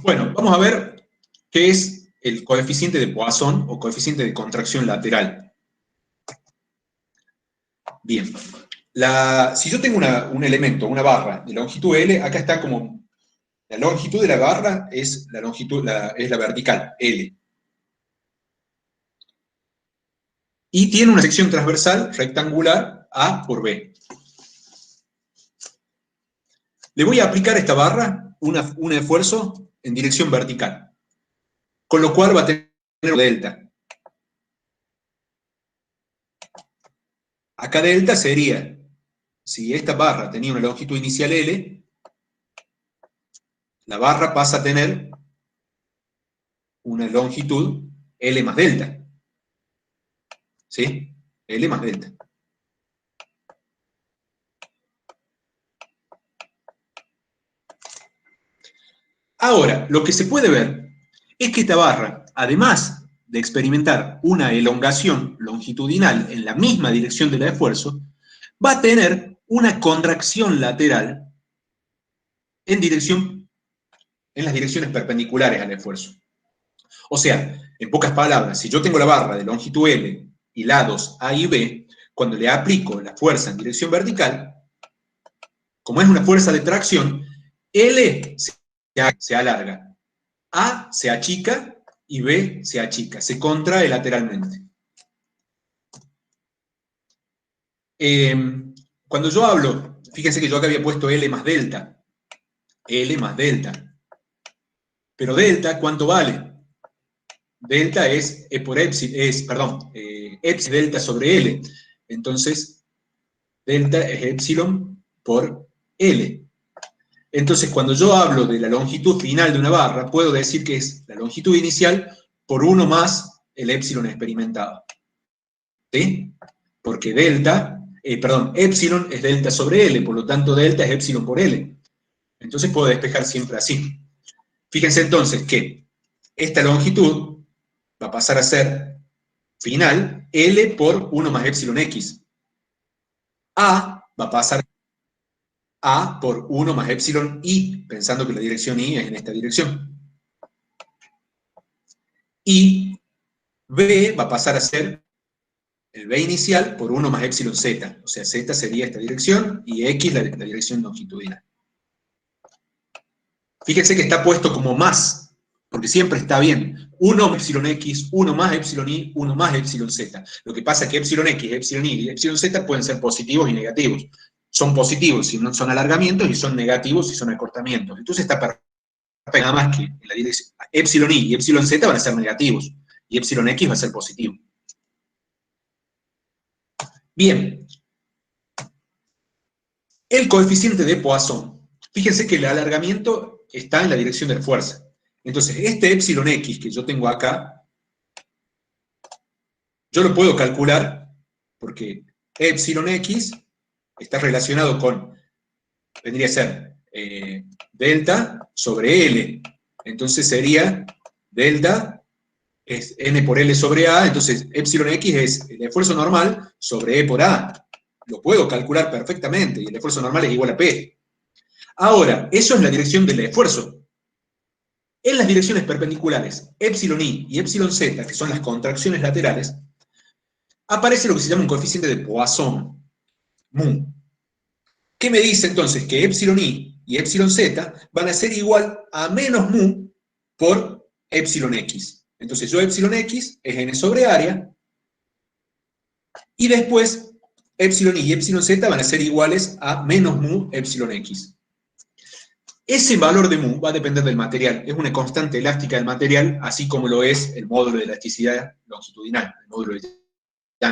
Bueno, vamos a ver qué es el coeficiente de Poisson o coeficiente de contracción lateral. Bien, si yo tengo un elemento, una barra de longitud L, acá está como, la longitud de la barra es la longitud, es la vertical, L. Y tiene una sección transversal rectangular A por B. Le voy a aplicar a esta barra un esfuerzo en dirección vertical, con lo cual va a tener delta. Acá delta sería, si esta barra tenía una longitud inicial L, la barra pasa a tener una longitud L más delta. ¿Sí? L más delta. Ahora, lo que se puede ver es que esta barra, además de experimentar una elongación longitudinal en la misma dirección del esfuerzo, va a tener una contracción lateral en las direcciones perpendiculares al esfuerzo. O sea, en pocas palabras, si yo tengo la barra de longitud L y lados A y B, cuando le aplico la fuerza en dirección vertical, como es una fuerza de tracción, L se alarga, A se achica y B se achica, se contrae lateralmente. Cuando yo hablo, fíjense que yo acá había puesto L más delta, pero delta, ¿cuánto vale? Delta es E por epsilon, epsilon delta sobre L. Entonces, delta es epsilon por L. Entonces, cuando yo hablo de la longitud final de una barra, puedo decir que es la longitud inicial por 1 más el epsilon experimentado. ¿Sí? Porque epsilon es delta sobre L, por lo tanto delta es epsilon por L. Entonces puedo despejar siempre así. Fíjense entonces que esta longitud va a pasar a ser final L por 1 más epsilon x. A va a pasar A por 1 más epsilon i, pensando que la dirección i es en esta dirección. Y B va a pasar a ser el B inicial por 1 más epsilon z. O sea, z sería esta dirección y x la dirección longitudinal. Fíjense que está puesto como más, porque siempre está bien. 1 más epsilon x, 1 más epsilon y, 1 más epsilon z. Lo que pasa es que epsilon x, epsilon y epsilon z pueden ser positivos y negativos. Son positivos si no son alargamientos y son negativos si son acortamientos. Entonces está perfecto. Nada más que en la dirección epsilon y epsilon z van a ser negativos y epsilon x va a ser positivo. Bien. El coeficiente de Poisson. Fíjense que el alargamiento está en la dirección de la fuerza. Entonces, este epsilon x que yo tengo acá, yo lo puedo calcular porque epsilon x está relacionado con, vendría a ser delta sobre L. Entonces sería delta es n por L sobre A, entonces epsilon x es el esfuerzo normal sobre E por A. Lo puedo calcular perfectamente y el esfuerzo normal es igual a P. Ahora, eso es la dirección del esfuerzo. En las direcciones perpendiculares, epsilon i y epsilon z, que son las contracciones laterales, aparece lo que se llama un coeficiente de Poisson, mu. ¿Qué me dice entonces? Que epsilon i y epsilon z van a ser igual a menos mu por epsilon x. Entonces yo epsilon x es n sobre área, y después epsilon i y epsilon z van a ser iguales a menos mu epsilon x. Ese valor de mu va a depender del material. Es una constante elástica del material, así como lo es el módulo de elasticidad longitudinal.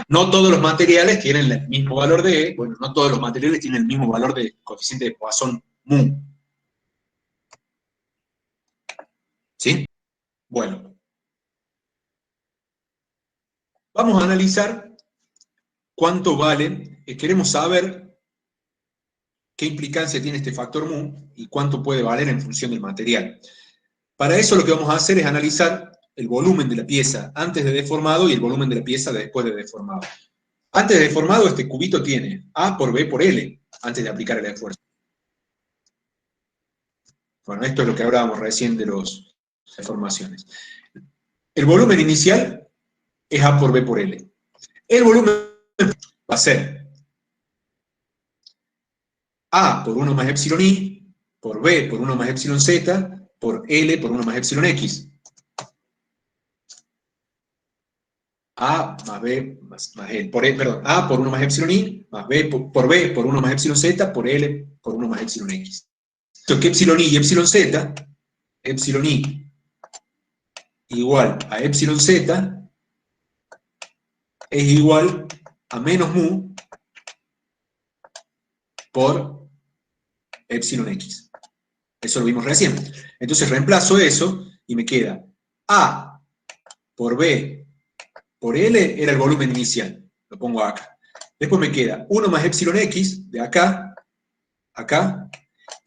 No todos los materiales tienen el mismo valor de E, bueno, no todos los materiales tienen el mismo valor de coeficiente de Poisson mu. ¿Sí? Bueno. Vamos a analizar cuánto vale, queremos saber qué implicancia tiene este factor mu y cuánto puede valer en función del material. Para eso lo que vamos a hacer es analizar el volumen de la pieza antes de deformado y el volumen de la pieza después de deformado. Antes de deformado, este cubito tiene A por B por L, antes de aplicar el esfuerzo. Bueno, esto es lo que hablábamos recién de las deformaciones. El volumen inicial es A por B por L. El volumen va a ser A por 1 más epsilon i, por B por 1 más epsilon z, por L por 1 más epsilon x. A más B más L, perdón, A por 1 más epsilon i, más B por B por 1 más epsilon z, por L por 1 más epsilon x. Entonces, que epsilon i y epsilon z, epsilon i igual a epsilon z, es igual a menos mu por epsilon x. Eso lo vimos recién. Entonces reemplazo eso y me queda A por B por L era el volumen inicial. Lo pongo acá. Después me queda 1 más epsilon x de acá, acá,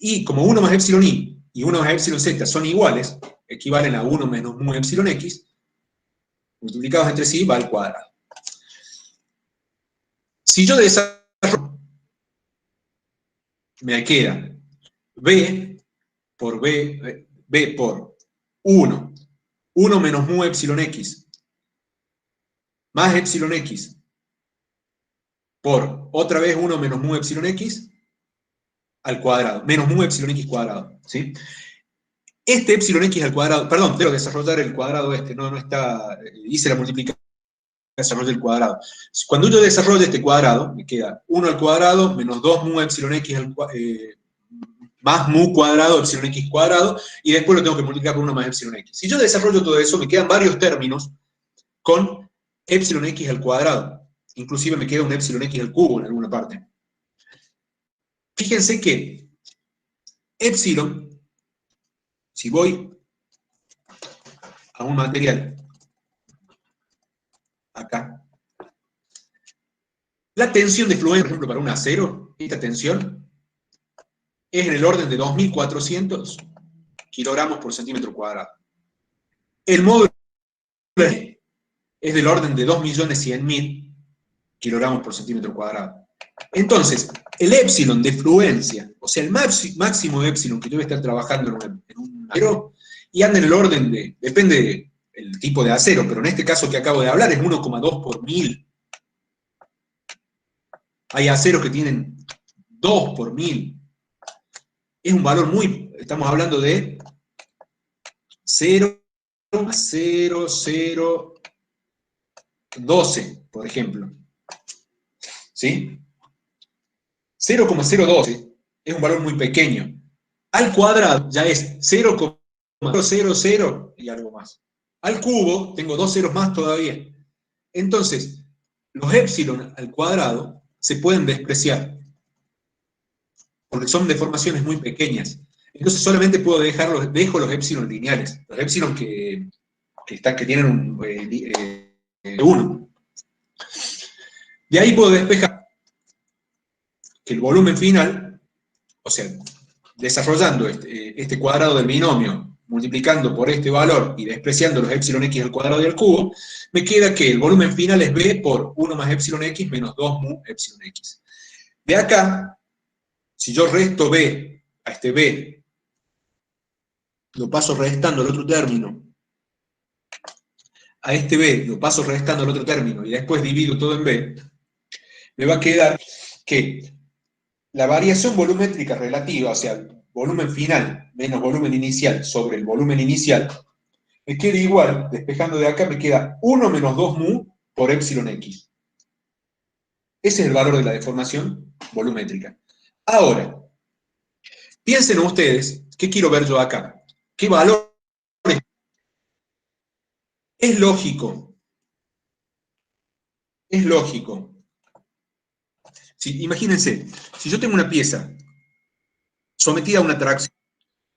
y como 1 más epsilon i y 1 más epsilon z son iguales, equivalen a 1 menos mu epsilon x, multiplicados entre sí va al cuadrado. Si yo desarrollo, me queda B por 1, 1 menos mu epsilon x, más epsilon x, por otra vez 1 menos mu epsilon x, al cuadrado, menos mu epsilon x cuadrado, ¿sí? Este epsilon x al cuadrado, perdón, debo desarrollar el cuadrado este, no está, hice la multiplicación, desarrollo el cuadrado. Cuando yo desarrollo este cuadrado, me queda 1 al cuadrado menos 2 mu epsilon x más mu cuadrado epsilon x cuadrado, y después lo tengo que multiplicar por 1 más epsilon x. Si yo desarrollo todo eso, me quedan varios términos con epsilon x al cuadrado. Inclusive me queda un epsilon x al cubo en alguna parte. Fíjense que epsilon, si voy a un material, acá, la tensión de fluencia, por ejemplo, para un acero, esta tensión es en el orden de 2.400 kilogramos por centímetro cuadrado. El módulo es del orden de 2.100.000 kilogramos por centímetro cuadrado. Entonces, el epsilon de fluencia, o sea, el máximo de epsilon que yo voy a estar trabajando en un acero, y anda en el orden de, depende del tipo de acero, pero en este caso que acabo de hablar es 1,2 por 1000. Hay aceros que tienen 2 por 1000. Es un valor muy, estamos hablando de 0,0012, por ejemplo. ¿Sí? 0,012 es un valor muy pequeño. Al cuadrado ya es 0,000 y algo más. Al cubo tengo 2 ceros más todavía. Entonces, los epsilon al cuadrado se pueden despreciar, porque son deformaciones muy pequeñas. Entonces solamente puedo dejo los epsilon lineales, los epsilon que tienen un 1. De ahí puedo despejar que el volumen final, o sea, desarrollando este cuadrado del binomio, multiplicando por este valor y despreciando los epsilon x al cuadrado y al cubo, me queda que el volumen final es B por 1 más epsilon x menos 2 mu epsilon x. De acá, si yo resto B a este B, lo paso restando al otro término, a este B lo paso restando al otro término y después divido todo en B, me va a quedar que la variación volumétrica relativa, o sea, volumen final menos volumen inicial sobre el volumen inicial, me queda igual, despejando de acá, me queda 1 menos 2 mu por epsilon x. Ese es el valor de la deformación volumétrica. Ahora, piensen ustedes, ¿qué quiero ver yo acá? ¿Qué valor es lógico? Es lógico. Imagínense, si yo tengo una pieza sometida a una tracción,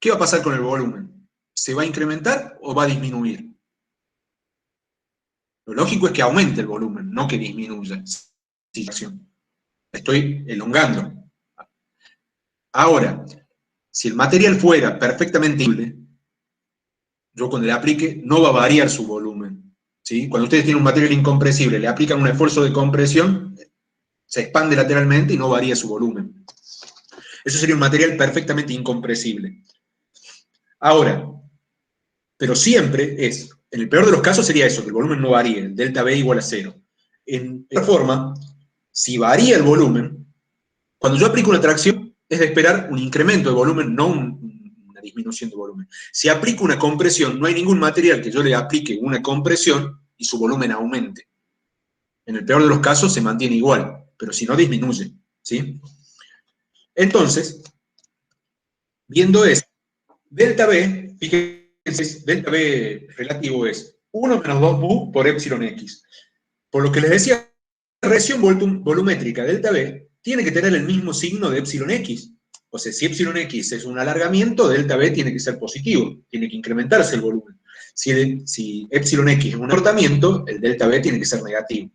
¿qué va a pasar con el volumen? ¿Se va a incrementar o va a disminuir? Lo lógico es que aumente el volumen, no que disminuya. Estoy elongando. Ahora, si el material fuera perfectamente libre, yo cuando le aplique no va a variar su volumen. ¿Sí? Cuando ustedes tienen un material incompresible, le aplican un esfuerzo de compresión, se expande lateralmente y no varía su volumen. Eso sería un material perfectamente incompresible. Ahora, pero siempre es, en el peor de los casos sería eso, que el volumen no varíe, el delta B igual a 0. En otra forma, si varía el volumen, cuando yo aplico una tracción, es de esperar un incremento de volumen, no una disminución de volumen. Si aplico una compresión, no hay ningún material que yo le aplique una compresión y su volumen aumente. En el peor de los casos se mantiene igual, pero si no disminuye, ¿sí? Entonces, viendo esto, delta B, fíjense, delta B relativo es 1 menos 2 mu por epsilon x. Por lo que les decía, la reacción volumétrica delta B tiene que tener el mismo signo de epsilon x. O sea, si epsilon x es un alargamiento, delta B tiene que ser positivo, tiene que incrementarse el volumen. Si epsilon x es un acortamiento, el delta B tiene que ser negativo.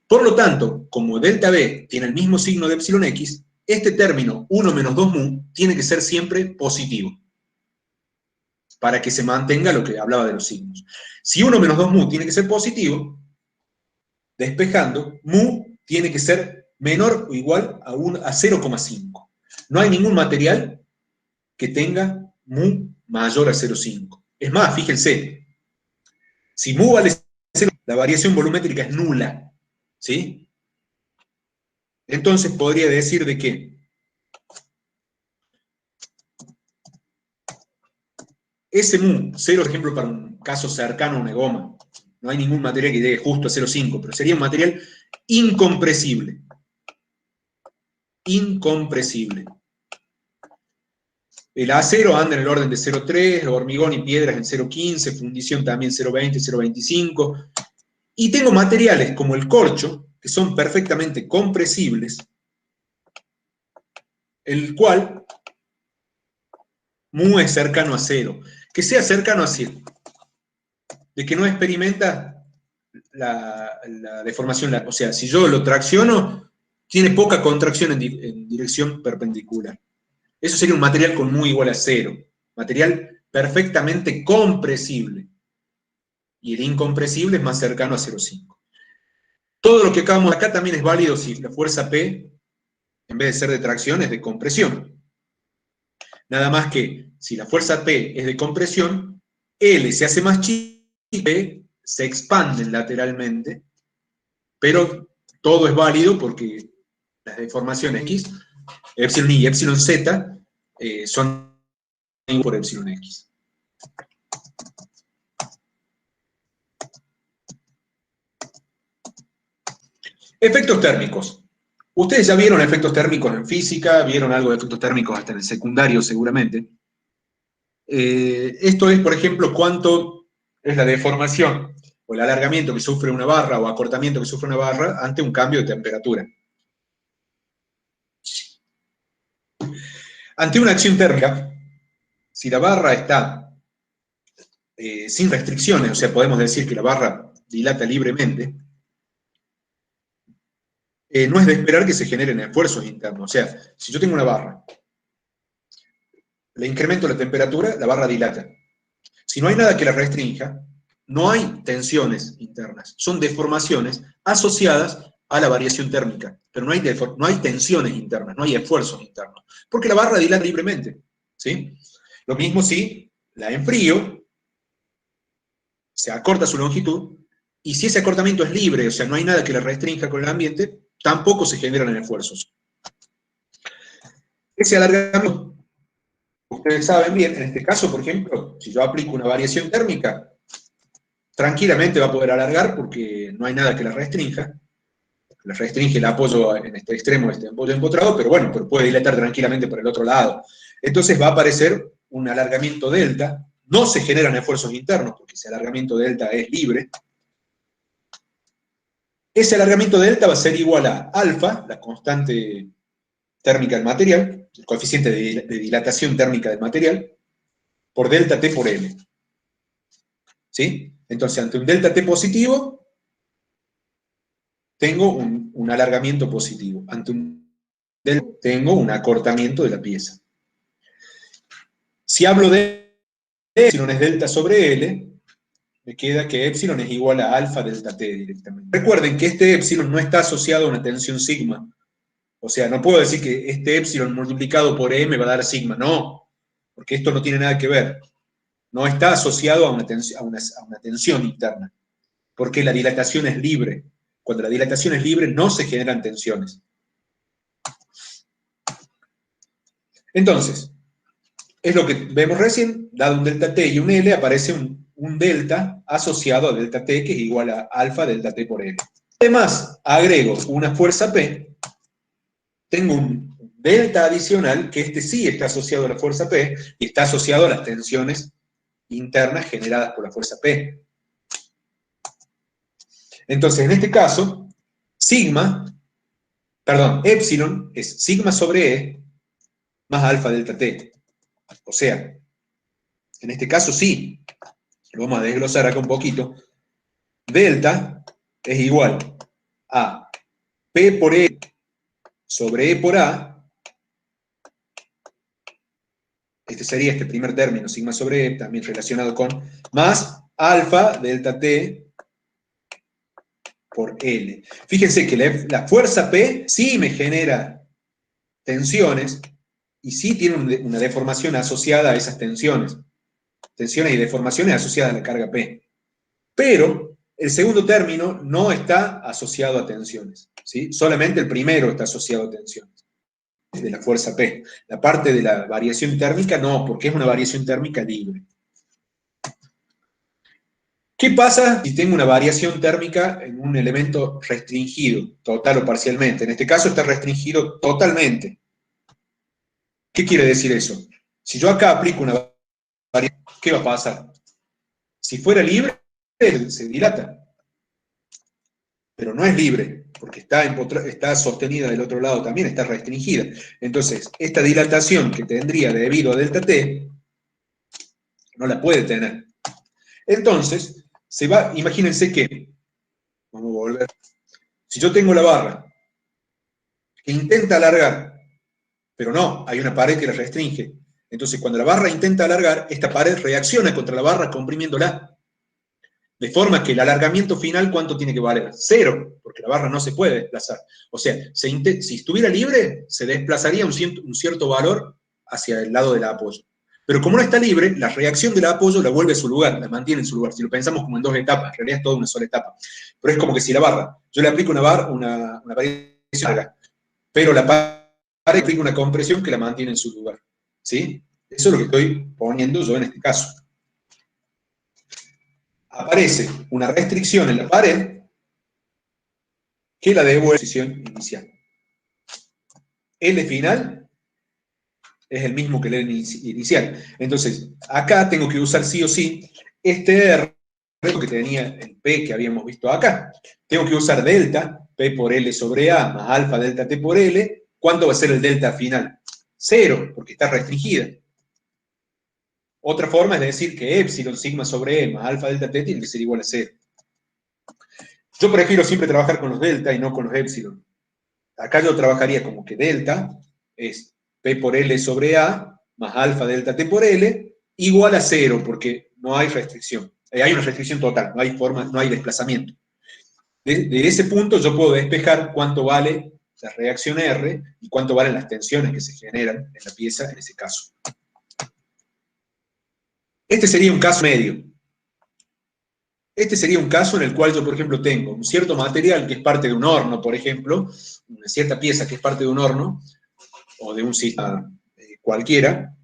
Por lo tanto, como delta B tiene el mismo signo de epsilon x, este término 1 menos 2 mu tiene que ser siempre positivo, para que se mantenga lo que hablaba de los signos. Si 1 menos 2 mu tiene que ser positivo, despejando, mu tiene que ser menor o igual a 0,5. No hay ningún material que tenga mu mayor a 0,5. Es más, fíjense, si mu vale 0, la variación volumétrica es nula, ¿sí? Entonces podría decir de que ese mu, 0 por ejemplo para un caso cercano a una goma, no hay ningún material que llegue justo a 0,5, pero sería un material incompresible. Incompresible. El acero anda en el orden de 0,3, hormigón y piedras en 0,15, fundición también 0,20, 0,25. Y tengo materiales como el corcho, que son perfectamente compresibles, el cual mu es cercano a 0. Que sea cercano a 0. De que no experimenta la deformación. O sea, si yo lo tracciono, tiene poca contracción en dirección perpendicular. Eso sería un material con mu igual a 0. Material perfectamente compresible. Y el incompresible es más cercano a 0,5. Todo lo que acabamos acá también es válido si la fuerza P, en vez de ser de tracción, es de compresión. Nada más que, si la fuerza P es de compresión, L se hace más chico y P se expande lateralmente, pero todo es válido porque las deformaciones X, epsilon y epsilon Z, son por epsilon X. Efectos térmicos. Ustedes ya vieron efectos térmicos en física, vieron algo de efectos térmicos hasta en el secundario seguramente. Esto es, por ejemplo, cuánto es la deformación o el alargamiento que sufre una barra o acortamiento que sufre una barra ante un cambio de temperatura. Ante una acción térmica, si la barra está sin restricciones, o sea, podemos decir que la barra dilata libremente, no es de esperar que se generen esfuerzos internos. O sea, si yo tengo una barra, le incremento la temperatura, la barra dilata. Si no hay nada que la restrinja, no hay tensiones internas, son deformaciones asociadas a la variación térmica, pero no hay tensiones internas, no hay esfuerzos internos, porque la barra dilata libremente, ¿sí? Lo mismo si la enfrío, se acorta su longitud, y si ese acortamiento es libre, o sea, no hay nada que la restrinja con el ambiente, tampoco se generan esfuerzos. Ese alargamiento, ustedes saben bien, en este caso, por ejemplo, si yo aplico una variación térmica, tranquilamente va a poder alargar porque no hay nada que la restrinja. La restringe el apoyo en este extremo, este apoyo empotrado, pero bueno, pero puede dilatar tranquilamente por el otro lado. Entonces va a aparecer un alargamiento delta. No se generan esfuerzos internos porque ese alargamiento delta es libre. Ese alargamiento delta va a ser igual a alfa, la constante térmica del material, el coeficiente de dilatación térmica del material, por delta T por L. ¿Sí? Entonces, ante un delta T positivo, tengo un alargamiento positivo. Ante un delta, tengo un acortamiento de la pieza. Si hablo de epsilon es delta sobre L, me queda que epsilon es igual a alfa delta T directamente. Recuerden que este epsilon no está asociado a una tensión sigma. O sea, no puedo decir que este epsilon multiplicado por M va a dar sigma. No, porque esto no tiene nada que ver. no está asociado a una tensión interna, porque la dilatación es libre. Cuando la dilatación es libre, no se generan tensiones. Entonces, es lo que vemos recién, dado un delta T y un L, aparece un delta asociado a delta T, que es igual a alfa delta T por L. Además, agrego una fuerza P, tengo un delta adicional, que este sí está asociado a la fuerza P, y está asociado a las tensiones internas generadas por la fuerza P. Entonces, en este caso, épsilon es sigma sobre E más alfa delta T. O sea, en este caso sí, lo vamos a desglosar acá un poquito. Delta es igual a P por E sobre E por A. Este sería este primer término, sigma sobre E, también relacionado con, más alfa delta T por L. Fíjense que la fuerza P sí me genera tensiones y sí tiene una deformación asociada a esas tensiones. Tensiones y deformaciones asociadas a la carga P. Pero el segundo término no está asociado a tensiones, ¿sí? Solamente el primero está asociado a tensiones, de la fuerza P. La parte de la variación térmica no, porque es una variación térmica libre. ¿Qué pasa si tengo una variación térmica en un elemento restringido, total o parcialmente? En este caso está restringido totalmente. ¿Qué quiere decir eso? Si yo acá aplico una variación, ¿qué va a pasar? Si fuera libre, se dilata. Pero no es libre, porque está sostenida del otro lado también, está restringida. Entonces, esta dilatación que tendría debido a delta T, no la puede tener. Entonces, imagínense que, vamos a volver, si yo tengo la barra que intenta alargar, pero no, hay una pared que la restringe. Entonces, cuando la barra intenta alargar, esta pared reacciona contra la barra comprimiéndola. De forma que el alargamiento final, ¿cuánto tiene que valer? 0, porque la barra no se puede desplazar. O sea, si estuviera libre, se desplazaría un cierto valor hacia el lado del apoyo. Pero como no está libre, la reacción del apoyo la vuelve a su lugar, la mantiene en su lugar. Si lo pensamos como en dos etapas, en realidad es toda una sola etapa. Pero es como que si la barra, yo le aplico una variación, pero la pared aplica una compresión que la mantiene en su lugar. ¿Sí? Eso es lo que estoy poniendo yo en este caso. Aparece una restricción en la pared que la devuelve a la posición inicial. L final es el mismo que el L inicial. Entonces, acá tengo que usar sí o sí este R que tenía el P que habíamos visto acá. Tengo que usar delta, P por L sobre A, más alfa delta T por L. ¿Cuánto va a ser el delta final? 0, porque está restringida. Otra forma es decir que épsilon sigma sobre E más alfa delta T tiene que ser igual a 0. Yo prefiero siempre trabajar con los delta y no con los épsilon. Acá yo trabajaría como que delta es P por L sobre A más alfa delta T por L igual a 0, porque no hay restricción. Hay una restricción total, no hay forma, no hay desplazamiento. De ese punto yo puedo despejar cuánto vale la reacción R y cuánto valen las tensiones que se generan en la pieza en ese caso. Este sería un caso medio. Este sería un caso en el cual yo, por ejemplo, tengo un cierto material que es parte de un horno, por ejemplo, una cierta pieza que es parte de un horno, o de un sistema cualquiera,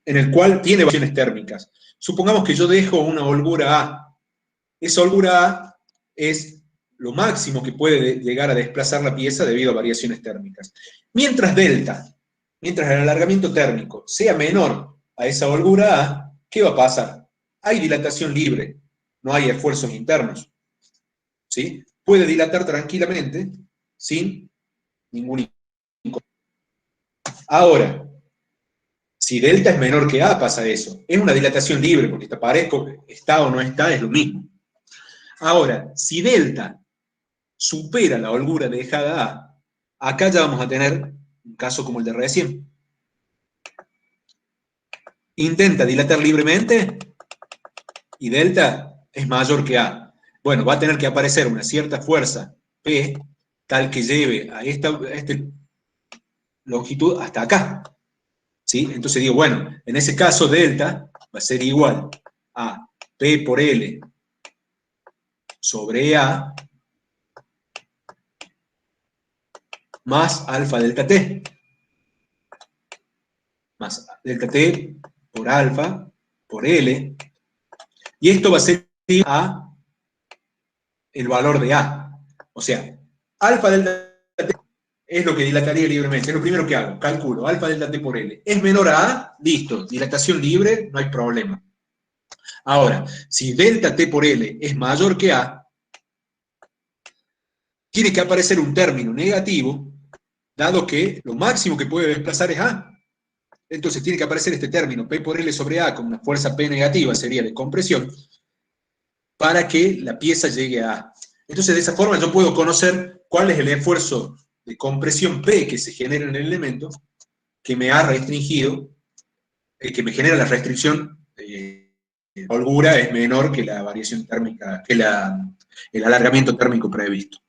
en el cual tiene variaciones térmicas. Supongamos que yo dejo una holgura A. Esa holgura A es lo máximo que puede llegar a desplazar la pieza debido a variaciones térmicas. Mientras delta, mientras el alargamiento térmico sea menor a esa holgura A, ¿qué va a pasar? Hay dilatación libre, no hay esfuerzos internos. ¿Sí? Puede dilatar tranquilamente sin ningún inconveniente. Ahora, si delta es menor que A, pasa eso. Es una dilatación libre, porque está o no está, es lo mismo. Ahora, si delta supera la holgura dejada A, acá ya vamos a tener un caso como el de recién. Intenta dilatar libremente y delta es mayor que A. Bueno, va a tener que aparecer una cierta fuerza P tal que lleve a esta longitud hasta acá. ¿Sí? Entonces digo, bueno, en ese caso delta va a ser igual a P por L sobre A más alfa delta T. Más delta T por alfa por L. Y esto va a ser a el valor de A. O sea, alfa delta T es lo que dilataría libremente. Es lo primero que hago. Calculo alfa delta T por L. Es menor a A, listo. Dilatación libre, no hay problema. Ahora, si delta T por L es mayor que A, tiene que aparecer un término negativo, dado que lo máximo que puede desplazar es A. Entonces tiene que aparecer este término P por L sobre A con una fuerza P negativa, sería de compresión, para que la pieza llegue a A. Entonces de esa forma yo puedo conocer cuál es el esfuerzo de compresión P que se genera en el elemento que me ha restringido, que me genera la restricción, la holgura es menor que la variación térmica, que el alargamiento térmico previsto.